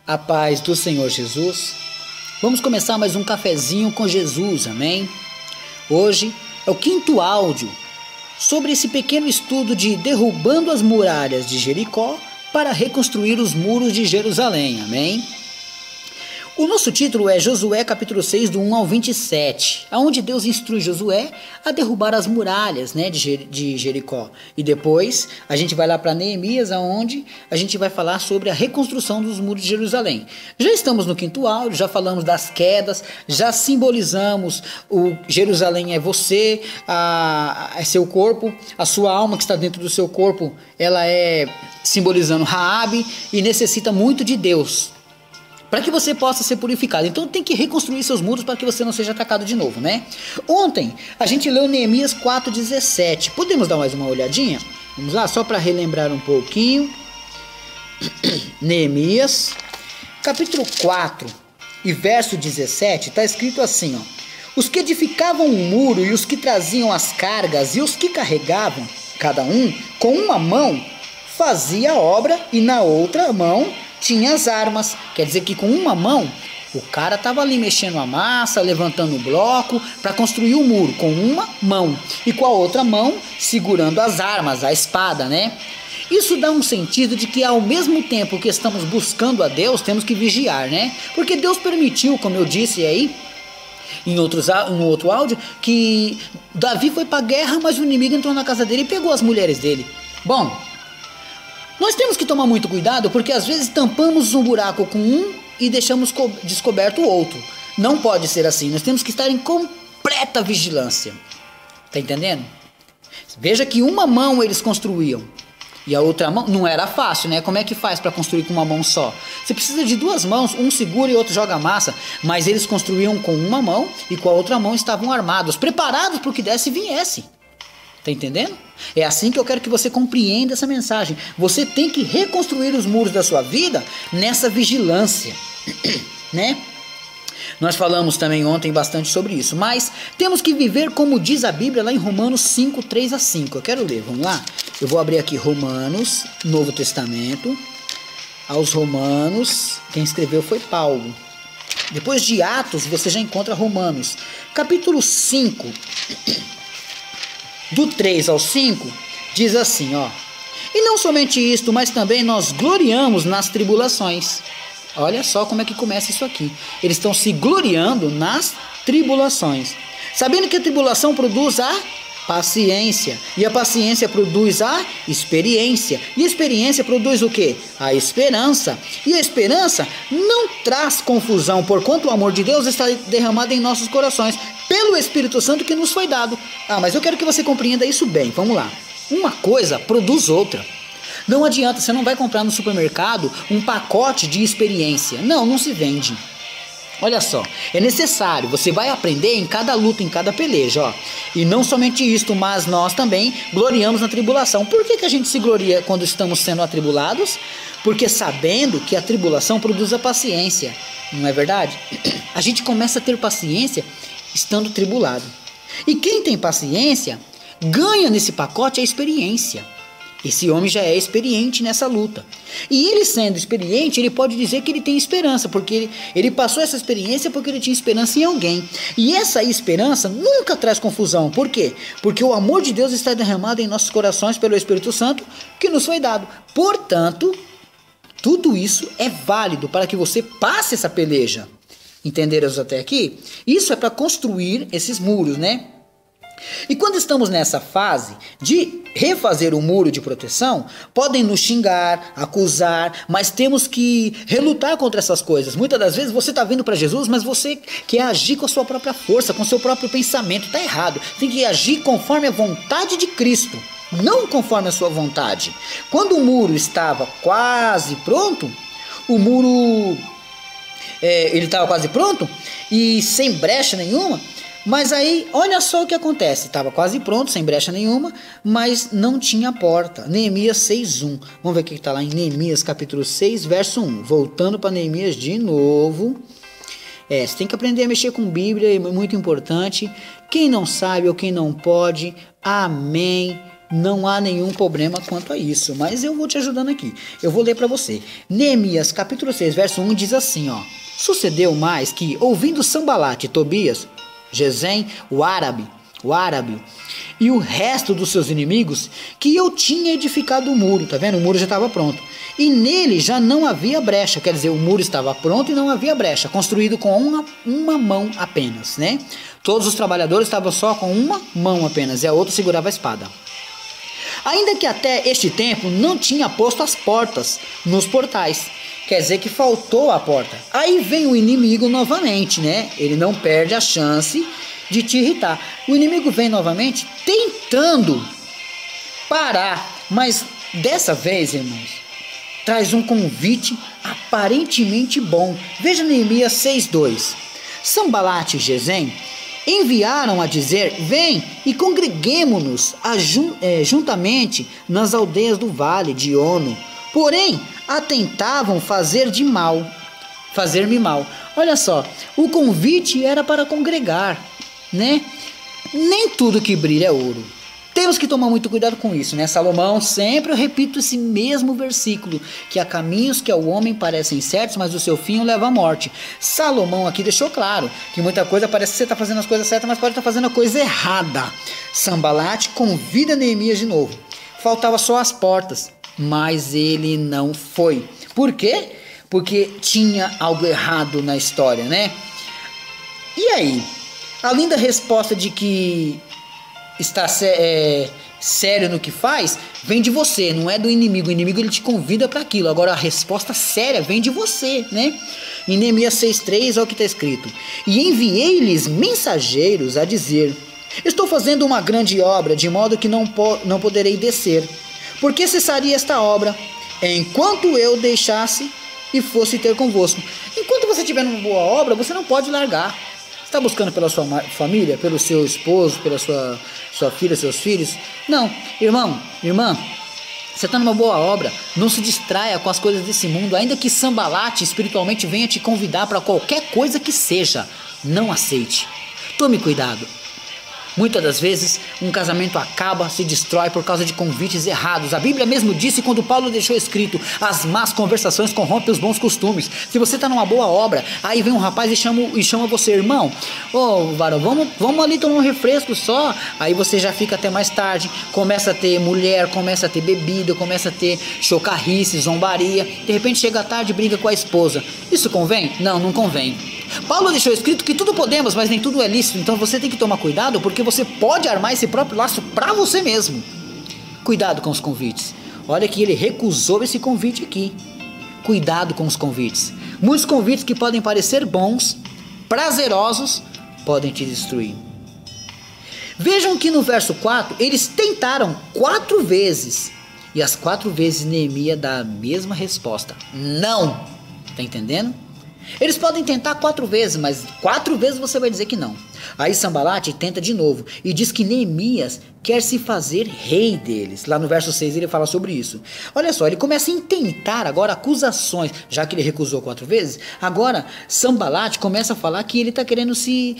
A paz do Senhor Jesus. Vamos começar mais um cafezinho com Jesus, amém? Hoje é o quinto áudio sobre esse pequeno estudo de derrubando as muralhas de Jericó para reconstruir os muros de Jerusalém, amém? O nosso título é Josué capítulo 6, do 1 ao 27, onde Deus instrui Josué a derrubar as muralhas, de Jericó. E depois a gente vai lá para Neemias, onde a gente vai falar sobre a reconstrução dos muros de Jerusalém. Já estamos no quinto áudio, já falamos das quedas, já simbolizamos o Jerusalém é você, é seu corpo, a sua alma que está dentro do seu corpo, ela é simbolizando Raabe e necessita muito de Deus para que você possa ser purificado. Então tem que reconstruir seus muros para que você não seja atacado de novo, né? Ontem a gente leu Neemias 4:17. Podemos dar mais uma olhadinha? Vamos lá, só para relembrar um pouquinho. Neemias, capítulo 4 e verso 17, está escrito assim, ó: os que edificavam o muro e os que traziam as cargas e os que carregavam, cada um, com uma mão, fazia a obra e na outra mão tinha as armas. Quer dizer que com uma mão o cara estava ali mexendo a massa, levantando o bloco para construir o muro com uma mão e com a outra mão segurando as armas, a espada, né? Isso dá um sentido de que ao mesmo tempo que estamos buscando a Deus, temos que vigiar, né? Porque Deus permitiu, como eu disse aí em outro áudio, que Davi foi para a guerra, mas o inimigo entrou na casa dele e pegou as mulheres dele. Bom, nós temos que tomar muito cuidado, porque às vezes tampamos um buraco com um e deixamos descoberto o outro. Não pode ser assim, nós temos que estar em completa vigilância. Tá entendendo? Veja que uma mão eles construíam e a outra mão não era fácil, né? Como é que faz para construir com uma mão só? Você precisa de duas mãos, um segura e outro joga a massa, mas eles construíam com uma mão e com a outra mão estavam armados, preparados para o que desse e viesse. Tá entendendo? É assim que eu quero que você compreenda essa mensagem. Você tem que reconstruir os muros da sua vida nessa vigilância, né? Nós falamos também ontem bastante sobre isso, mas temos que viver como diz a Bíblia lá em Romanos 5, 3 a 5. Eu quero ler, vamos lá? Eu vou abrir aqui Romanos, Novo Testamento, aos Romanos, quem escreveu foi Paulo. Depois de Atos, você já encontra Romanos, capítulo 5, do 3 ao 5, diz assim, ó: e não somente isto, mas também nós gloriamos nas tribulações. Olha só como é que começa isso aqui. Eles estão se gloriando nas tribulações, sabendo que a tribulação produz a paciência, e a paciência produz a experiência, e a experiência produz o quê? A esperança, e a esperança não traz confusão, porquanto o amor de Deus está derramado em nossos corações, pelo Espírito Santo que nos foi dado. Mas eu quero que você compreenda isso bem, vamos lá. Uma coisa produz outra. Não adianta, você não vai comprar no supermercado um pacote de experiência, não se vende. Olha só, é necessário, você vai aprender em cada luta, em cada peleja, ó. E não somente isto, mas nós também gloriamos na tribulação. Por que a gente se gloria quando estamos sendo atribulados? Porque sabendo que a tribulação produz a paciência, não é verdade? A gente começa a ter paciência estando tribulado. E quem tem paciência, ganha nesse pacote a experiência. Esse homem já é experiente nessa luta. E ele sendo experiente, ele pode dizer que ele tem esperança, porque ele passou essa experiência porque ele tinha esperança em alguém. E essa esperança nunca traz confusão. Por quê? Porque o amor de Deus está derramado em nossos corações pelo Espírito Santo que nos foi dado. Portanto, tudo isso é válido para que você passe essa peleja. Entenderam até aqui? Isso é para construir esses muros, né? E quando estamos nessa fase de refazer o muro de proteção, podem nos xingar, acusar, mas temos que relutar contra essas coisas. Muitas das vezes você está vindo para Jesus, mas você quer agir com a sua própria força, com o seu próprio pensamento. Está errado. Tem que agir conforme a vontade de Cristo, não conforme a sua vontade. Quando o muro estava quase pronto, ele estava quase pronto e sem brecha nenhuma. Mas aí, olha só o que acontece. Estava quase pronto, sem brecha nenhuma, mas não tinha porta. Neemias 6:1. Vamos ver o que está lá em Neemias capítulo 6, verso 1. Voltando para Neemias de novo. Você tem que aprender a mexer com Bíblia, é muito importante. Quem não sabe ou quem não pode, amém. não há nenhum problema quanto a isso, mas eu vou te ajudando aqui. Eu vou ler para você. Neemias, capítulo 6, verso 1 diz assim, ó: sucedeu mais que, ouvindo Sambalate, Tobias, Gesem, o árabe e o resto dos seus inimigos, que eu tinha edificado o muro, tá vendo? O muro já estava pronto. E nele já não havia brecha, quer dizer, o muro estava pronto e não havia brecha, construído com uma mão apenas, né? Todos os trabalhadores estavam só com uma mão apenas, e a outra segurava a espada. Ainda que até este tempo não tinha posto as portas nos portais, quer dizer que faltou a porta. Aí vem o inimigo novamente, né? Ele não perde a chance de te irritar. O inimigo vem novamente tentando parar, mas dessa vez, irmãos, traz um convite aparentemente bom. Veja Neemias 6:2. Sambalate e Gesem enviaram a dizer: vem e congreguemo-nos juntamente nas aldeias do vale de Ono. Porém, atentavam fazer-me mal. Olha só, o convite era para congregar, né? Nem tudo que brilha é ouro. Temos que tomar muito cuidado com isso, né? Salomão, sempre eu repito esse mesmo versículo, que há caminhos que ao homem parecem certos, mas o seu fim o leva à morte. Salomão aqui deixou claro que muita coisa parece que você está fazendo as coisas certas, mas pode estar fazendo a coisa errada. Sambalate convida Neemias de novo. Faltava só as portas, mas ele não foi. Por quê? Porque tinha algo errado na história, né? E aí? Além da resposta de que está sério no que faz, vem de você, não é do inimigo. O inimigo ele te convida para aquilo. Agora a resposta séria vem de você, né? Em Neemias 6:3 olha o que está escrito: e enviei-lhes mensageiros a dizer: estou fazendo uma grande obra, de modo que não poderei descer. Por que cessaria esta obra, enquanto eu deixasse e fosse ter convosco? Enquanto você estiver numa boa obra, você não pode largar. Está buscando pela sua família, pelo seu esposo, pela sua filha, seus filhos? Não, irmão, irmã, você está numa boa obra, não se distraia com as coisas desse mundo, ainda que Sambalate espiritualmente venha te convidar para qualquer coisa que seja, não aceite. Tome cuidado. Muitas das vezes, um casamento acaba, se destrói por causa de convites errados. A Bíblia mesmo disse, quando Paulo deixou escrito: as más conversações corrompem os bons costumes. Se você está numa boa obra, aí vem um rapaz e chama você: irmão, varão, vamos ali tomar um refresco só. Aí você já fica até mais tarde, começa a ter mulher, começa a ter bebida, começa a ter chocarrice, zombaria. De repente chega à tarde e briga com a esposa. Isso convém? Não, não convém. Paulo deixou escrito que tudo podemos, mas nem tudo é lícito. Então você tem que tomar cuidado, porque você pode armar esse próprio laço para você mesmo. Cuidado com os convites. Olha que ele recusou esse convite aqui. Cuidado com os convites. Muitos convites que podem parecer bons, prazerosos, podem te destruir. Vejam que no verso 4, eles tentaram 4 vezes. E as 4 vezes Neemias dá a mesma resposta: não. Tá entendendo? Eles podem tentar 4 vezes, mas 4 vezes você vai dizer que não. Aí Sambalate tenta de novo e diz que Neemias quer se fazer rei deles. Lá no verso 6 ele fala sobre isso. Olha só, ele começa a intentar agora acusações, já que ele recusou 4 vezes. Agora Sambalate começa a falar que ele está querendo se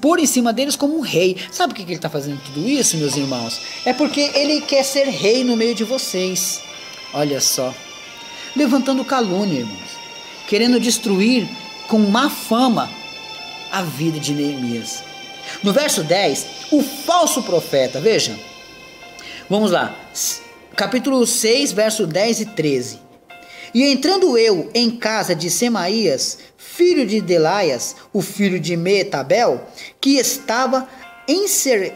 pôr em cima deles como um rei. Sabe por que ele está fazendo tudo isso, meus irmãos? É porque ele quer ser rei no meio de vocês. Olha só, levantando calúnia, irmãos, querendo destruir com má fama a vida de Neemias. No verso 10, o falso profeta, veja, vamos lá, capítulo 6, verso 10 e 13. E entrando eu em casa de Semaías, filho de Delaias, o filho de Meetabel, que estava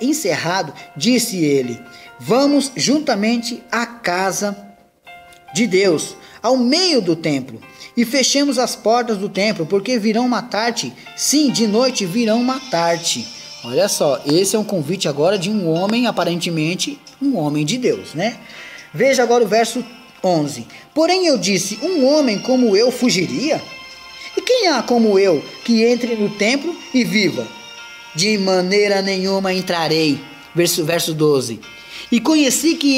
encerrado, disse ele: vamos juntamente à casa de Deus, ao meio do templo, e fechemos as portas do templo, porque virão matar-te. Sim, de noite virão matar-te. Olha só, esse é um convite agora de um homem, aparentemente um homem de Deus, né? Veja agora o verso 11. Porém eu disse: um homem como eu fugiria? E quem há como eu que entre no templo e viva? De maneira nenhuma entrarei. Verso 12. E conheci que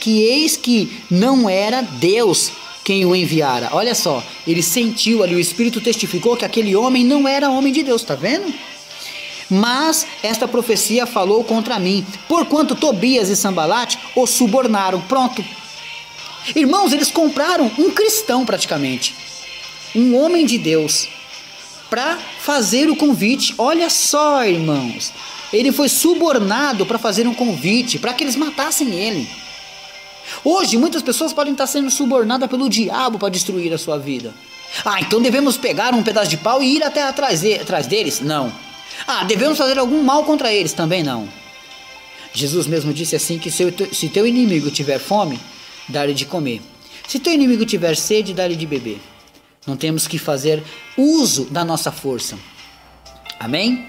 eis que não era Deus quem o enviara. Olha só, ele sentiu ali, o Espírito testificou que aquele homem não era homem de Deus, tá vendo? Mas esta profecia falou contra mim, porquanto Tobias e Sambalate o subornaram. Pronto. Irmãos, eles compraram um cristão praticamente, um homem de Deus, para fazer o convite. Olha só, irmãos, ele foi subornado para fazer um convite, para que eles matassem ele. Hoje, muitas pessoas podem estar sendo subornadas pelo diabo para destruir a sua vida. Então devemos pegar um pedaço de pau e ir até atrás deles? Não. Devemos fazer algum mal contra eles? Também não. Jesus mesmo disse assim, que se teu inimigo tiver fome, dá-lhe de comer. Se teu inimigo tiver sede, dá-lhe de beber. Não temos que fazer uso da nossa força. Amém?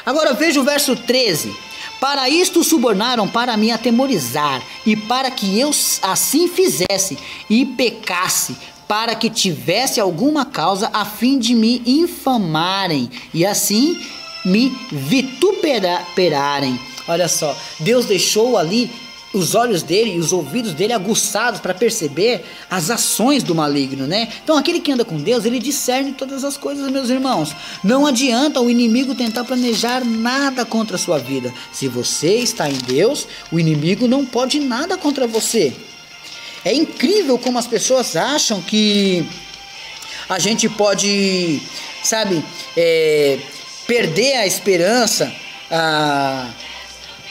Agora veja o verso 13. Para isto subornaram, para me atemorizar, e para que eu assim fizesse e pecasse, para que tivesse alguma causa, a fim de me infamarem, e assim me vituperarem. Olha só, Deus deixou ali os olhos dele e os ouvidos dele aguçados para perceber as ações do maligno, né? Então aquele que anda com Deus, ele discerne todas as coisas, meus irmãos. Não adianta o inimigo tentar planejar nada contra a sua vida. Se você está em Deus, o inimigo não pode nada contra você. É incrível como as pessoas acham que a gente pode, perder a esperança,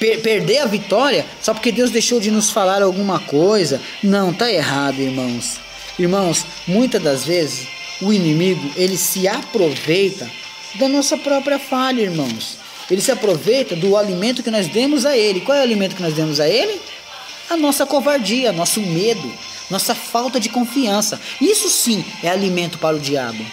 perder a vitória só porque Deus deixou de nos falar alguma coisa. Não, tá errado, irmãos. Irmãos, muitas das vezes o inimigo, ele se aproveita da nossa própria falha, irmãos. Ele se aproveita do alimento que nós demos a ele. Qual é o alimento que nós demos a ele? A nossa covardia, nosso medo, nossa falta de confiança. Isso sim é alimento para o diabo.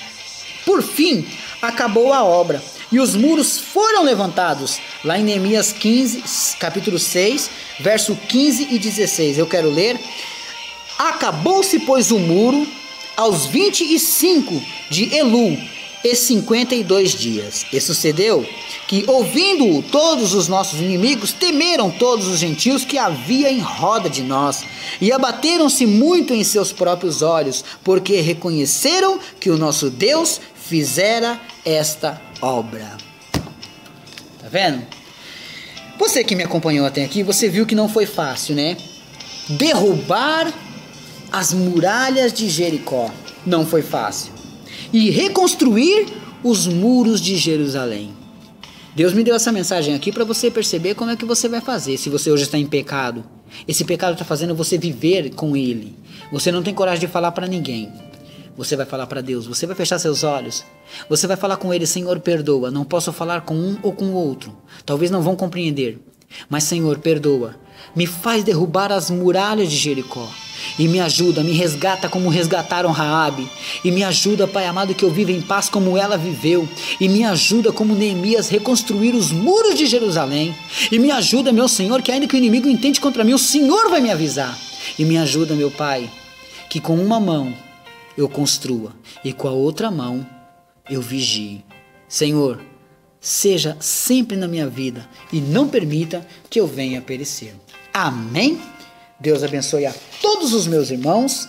Por fim, acabou a obra e os muros foram levantados. Lá em Neemias 15, capítulo 6, verso 15 e 16. Eu quero ler. Acabou-se, pois, o muro aos 25 de Elul e 52 dias. E sucedeu que, ouvindo-o, todos os nossos inimigos temeram todos os gentios que havia em roda de nós, e abateram-se muito em seus próprios olhos, porque reconheceram que o nosso Deus fizera esta obra. Tá vendo? Você que me acompanhou até aqui, você viu que não foi fácil, né? Derrubar as muralhas de Jericó não foi fácil. E reconstruir os muros de Jerusalém. Deus me deu essa mensagem aqui para você perceber como é que você vai fazer. Se você hoje está em pecado, esse pecado está fazendo você viver com ele. Você não tem coragem de falar para ninguém. Você vai falar para Deus, você vai fechar seus olhos. Você vai falar com ele: Senhor, perdoa. Não posso falar com um ou com o outro. Talvez não vão compreender. Mas, Senhor, perdoa. Me faz derrubar as muralhas de Jericó. E me ajuda, me resgata como resgataram Raabe. E me ajuda, Pai amado, que eu viva em paz como ela viveu. E me ajuda, como Neemias, reconstruir os muros de Jerusalém. E me ajuda, meu Senhor, que ainda que o inimigo intente contra mim, o Senhor vai me avisar. E me ajuda, meu Pai, que com uma mão eu construa e com a outra mão eu vigie. Senhor, seja sempre na minha vida e não permita que eu venha a perecer. Amém? Deus abençoe a todos os meus irmãos